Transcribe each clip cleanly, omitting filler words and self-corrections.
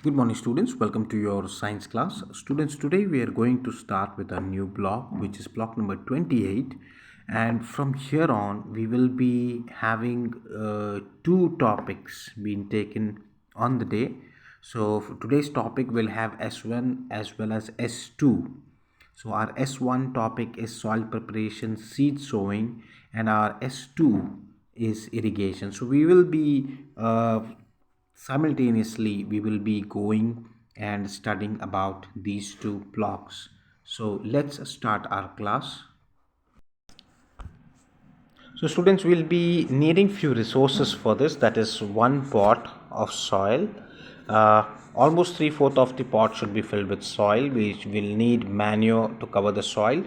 Good morning, students. Welcome to your science class. Students, today we are going to start with a new block, which is block number 28. And from here on, we will be having two topics being taken on the day. So, for today's topic will have S1 as well as S2. So, our S1 topic is soil preparation, seed sowing, and our S2 is irrigation. So, we will be simultaneously we will be going and studying about these two blocks. So let's start our class. So students will be needing few resources for this. That is one pot of soil. Almost 3/4 of the pot should be filled with soil, which will need manure to cover the soil.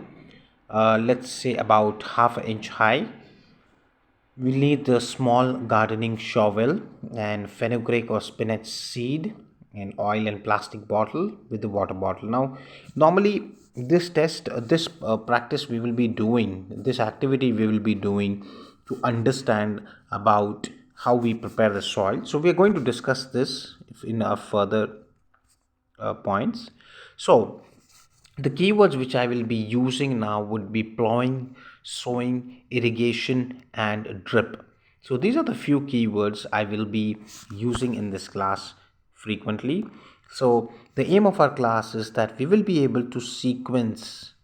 Let's say about half an inch high. We'll need the small gardening shovel and fenugreek or spinach seed and oil and plastic bottle with the water bottle. Now, normally this practice we will be doing, this activity we will be doing to understand about how we prepare the soil. So, we are going to discuss this in our further points. So, the keywords which I will be using now would be plowing, sowing, irrigation, and drip. So these are the few keywords I will be using in this class frequently. So the aim of our class is that we will be able to sequence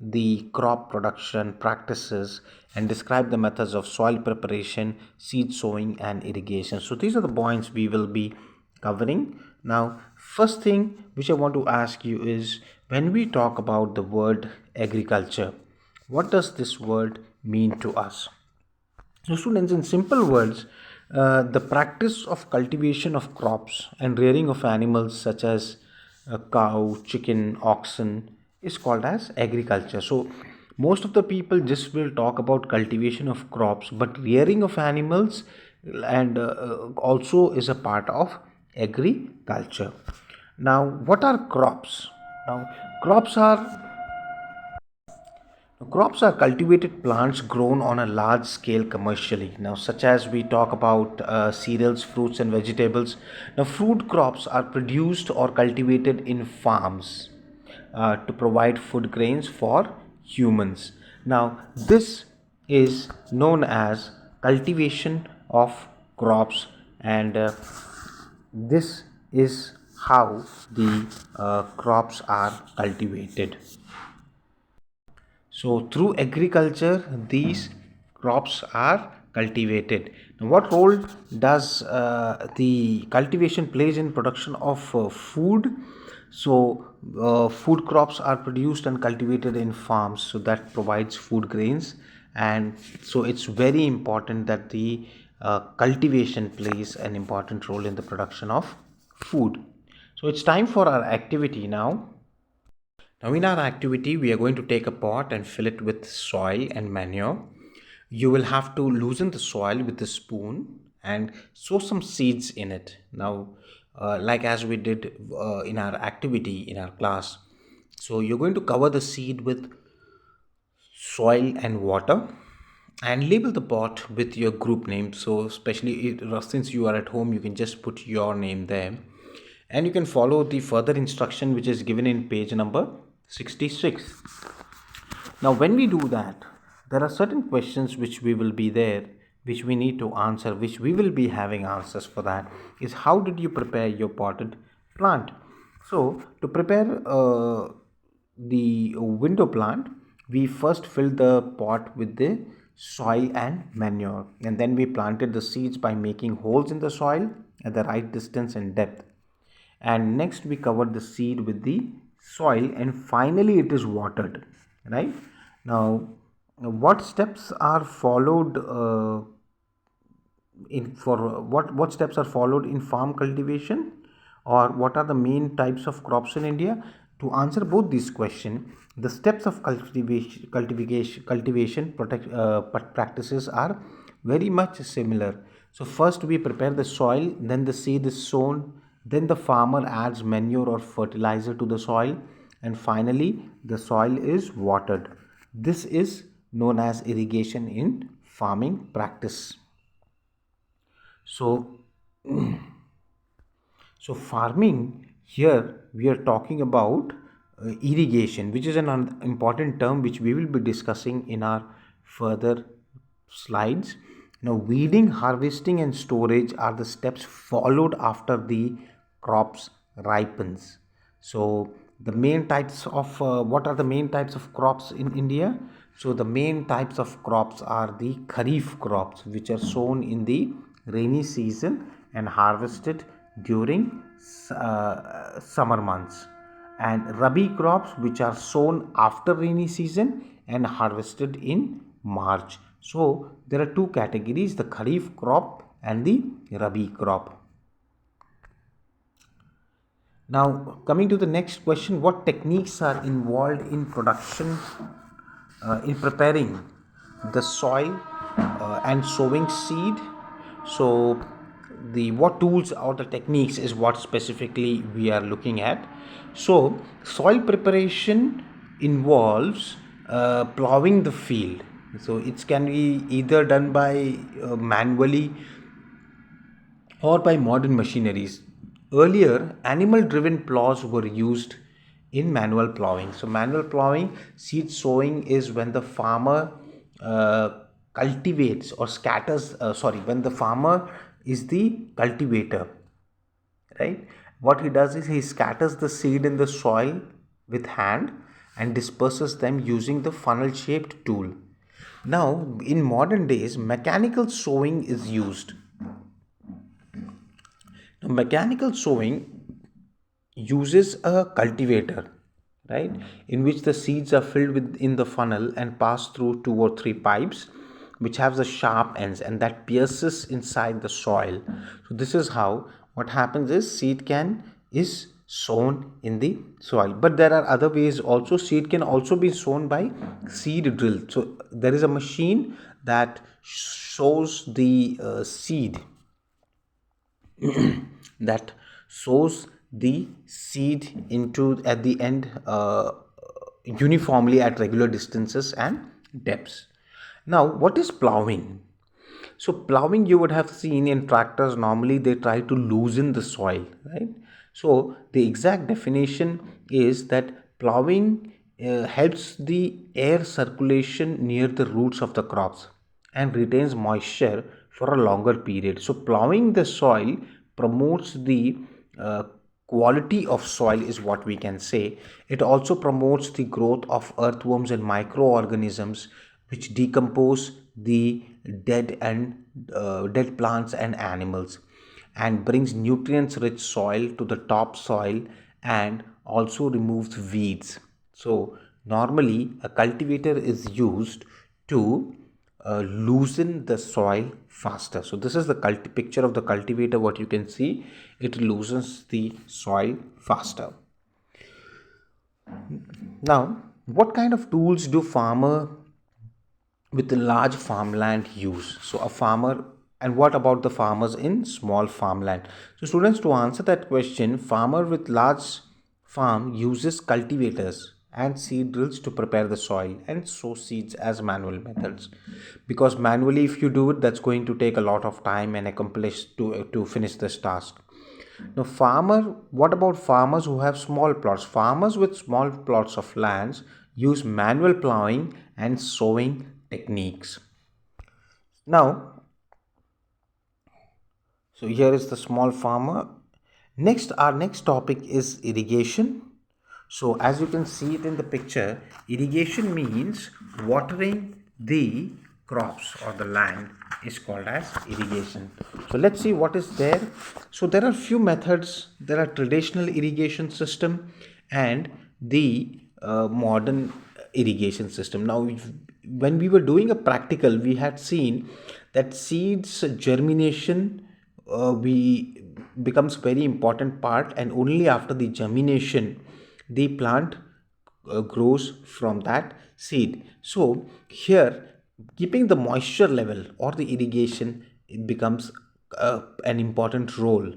the crop production practices and describe the methods of soil preparation, seed sowing, and irrigation. So these are the points we will be covering. Now, first thing which I want to ask you is, when we talk about the word agriculture, what does this word mean to us? So, students, in simple words, the practice of cultivation of crops and rearing of animals such as a cow, chicken, oxen is called as agriculture. So, most of the people just will talk about cultivation of crops, but rearing of animals and also is a part of agriculture. Now, what are crops? Now, crops are Crops are cultivated plants grown on a large scale commercially. Now, such as we talk about cereals, fruits, and vegetables. Now, fruit crops are produced or cultivated in farms to provide food grains for humans. Now, this is known as cultivation of crops, and this is how the crops are cultivated. So, through agriculture, these crops are cultivated. Now, what role does the cultivation plays in production of food? So, food crops are produced and cultivated in farms, so that provides food grains, and so it's very important that the cultivation plays an important role in the production of food. So, it's time for our activity now. Now, in our activity, we are going to take a pot and fill it with soil and manure. You will have to loosen the soil with a spoon and sow some seeds in it. Now, like as we did in our activity in our class, so you're going to cover the seed with soil and water and label the pot with your group name. So, especially since you are at home, you can just put your name there and you can follow the further instruction which is given in page number 66. Now, when we do that, there are certain questions which we will be there, which we need to answer, which we will be having answers for. That is, how did you prepare your potted plant? So, to prepare the window plant, we first filled the pot with the soil and manure, and then we planted the seeds by making holes in the soil at the right distance and depth. And next we covered the seed with the soil, and finally it is watered, right? Now, what steps are followed in for what steps are followed in farm cultivation, or what are the main types of crops in India? To answer both these questions, the steps of cultivation practices are very much similar. So first we prepare the soil, then the seed is sown, then the farmer adds manure or fertilizer to the soil, and finally the soil is watered. This is known as irrigation in farming practice. So, So farming, here we are talking about irrigation, which is an important term which we will be discussing in our further slides. Now weeding, harvesting and storage are the steps followed after the crops ripens. So the main types of what are the main types of crops in India? So the main types of crops are the kharif crops, which are sown in the rainy season and harvested during summer months, and rabi crops, which are sown after rainy season and harvested in March. So there are two categories: the kharif crop and the rabi crop. Now, coming to the next question, what techniques are involved in production, in preparing the soil and sowing seed? So, the what tools or the techniques is what specifically we are looking at. So, soil preparation involves plowing the field. So, it can be either done by manually or by modern machineries. Earlier, animal driven plows were used in manual plowing. So, manual plowing, seed sowing is when the farmer cultivates or scatters, when the farmer is the cultivator, right? What he does is he scatters the seed in the soil with hand and disperses them using the funnel shaped tool. Now, in modern days, mechanical sowing is used. Now, mechanical sowing uses a cultivator, right, in which the seeds are filled within the funnel and pass through two or three pipes which have the sharp ends and that pierces inside the soil. So this is how what happens is seed can is sown in the soil, but there are other ways also. Seed can also be sown by seed drill. So there is a machine that sows the seed that sows the seed into at the end uniformly at regular distances and depths. Now, what is plowing? So plowing, you would have seen in tractors, normally they try to loosen the soil, right? So the exact definition is that plowing helps the air circulation near the roots of the crops and retains moisture for a longer period. So plowing the soil promotes the quality of soil, is what we can say. It also promotes the growth of earthworms and microorganisms which decompose the dead plants and animals and brings nutrients rich soil to the topsoil and also removes weeds. So normally a cultivator is used to loosen the soil faster. So this is the picture of the cultivator. What you can see, it loosens the soil faster. Now, what kind of tools do farmer with a large farmland use? So a farmer, and what about the farmers in small farmland? So students, to answer that question, farmer with large farm uses cultivators and seed drills to prepare the soil and sow seeds as manual methods, because manually if you do it, that's going to take a lot of time and accomplish to finish this task. Now, what about farmers who have small plots? Farmers with small plots of lands use manual plowing and sowing techniques. Now, so here is the small farmer. Next, our next topic is irrigation. So as you can see it in the picture, irrigation means watering the crops or the land is called as irrigation. So let's see what is there. So there are few methods. There are traditional irrigation system and the modern irrigation system. Now, when we were doing a practical, we had seen that seeds germination we becomes very important part, and only after the germination the plant grows from that seed. So here, keeping the moisture level or the irrigation, it becomes an important role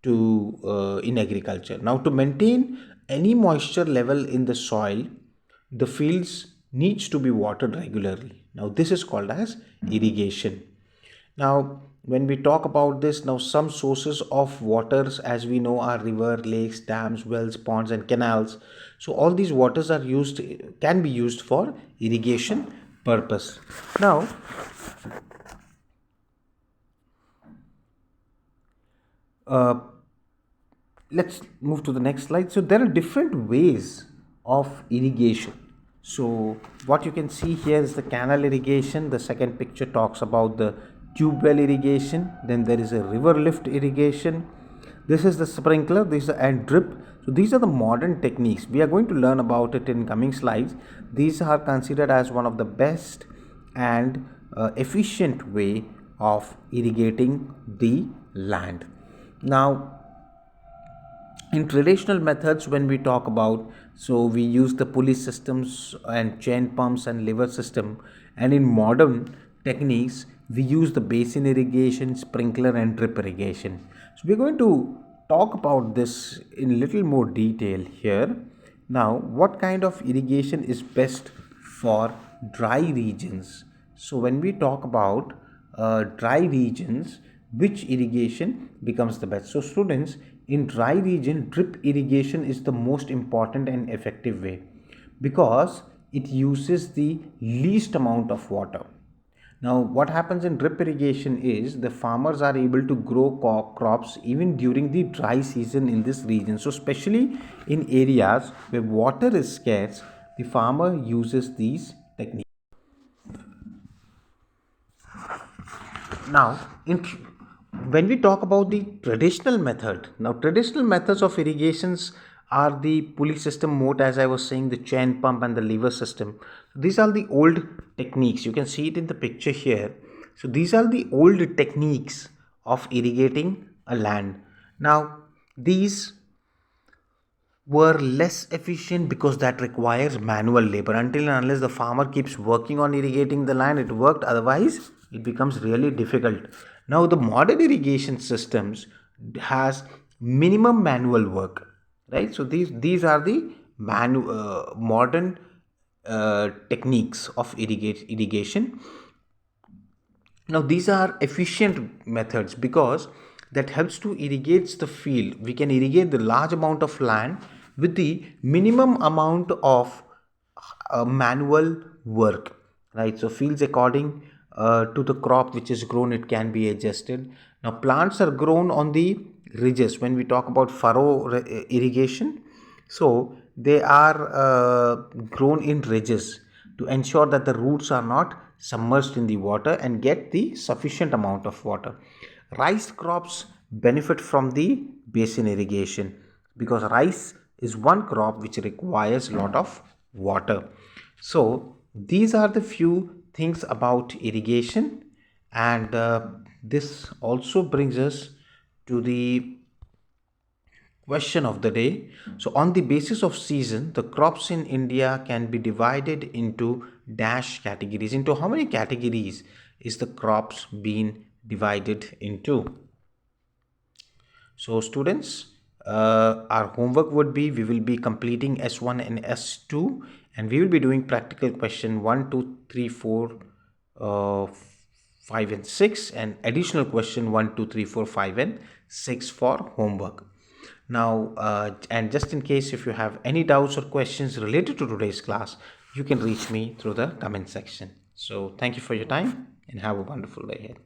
to in agriculture. Now, to maintain any moisture level in the soil, the fields needs to be watered regularly. Now this is called as irrigation. Now, when we talk about this, now some sources of waters, as we know, are river, lakes, dams, wells, ponds, and canals. So all these waters are used, can be used for irrigation purpose. Now, uh, let's move to the next slide. So there are different ways of irrigation. So what you can see here is the canal irrigation. The second picture talks about the tube well irrigation. Then there is a river lift irrigation. This is the sprinkler, this is the and drip. So these are the modern techniques. We are going to learn about it in coming slides. These are considered as one of the best and efficient way of irrigating the land. Now, in traditional methods, when we talk about, so we use the pulley systems and chain pumps and lever system, and in modern techniques we use the basin irrigation, sprinkler, and drip irrigation. So we're going to talk about this in little more detail here. Now, what kind of irrigation is best for dry regions? So when we talk about dry regions, which irrigation becomes the best? So students, in dry region, drip irrigation is the most important and effective way because it uses the least amount of water. Now, what happens in drip irrigation is the farmers are able to grow crops even during the dry season in this region. So especially in areas where water is scarce, the farmer uses these techniques. Now, when we talk about the traditional method, now traditional methods of irrigations are the pulley system mode, as I was saying, the chain pump and the lever system. These are the old techniques. You can see it in the picture here. So these are the old techniques of irrigating a land. Now, these were less efficient because that requires manual labor. Until and unless the farmer keeps working on irrigating the land, it worked. Otherwise, it becomes really difficult. Now, the modern irrigation systems has minimum manual work, right? So these are the modern techniques of irrigation. Now these are efficient methods because that helps to irrigate the field. We can irrigate the large amount of land with the minimum amount of manual work, right? So fields according to the crop which is grown, it can be adjusted. Now plants are grown on the ridges. When we talk about furrow irrigation, so they are grown in ridges to ensure that the roots are not submerged in the water and get the sufficient amount of water. Rice crops benefit from the basin irrigation because rice is one crop which requires a lot of water. So these are the few things about irrigation, and this also brings us to the question of the day. So, on the basis of season, the crops in India can be divided into dash categories. Into how many categories is the crops being divided into? So, students, our homework would be, we will be completing S1 and S2, and we will be doing practical question 1, 2, 3, 4, 5 and 6, and additional question 1, 2, 3, 4, 5 and 6 for homework. Now, and just in case if you have any doubts or questions related to today's class, you can reach me through the comment section. So thank you for your time and have a wonderful day ahead.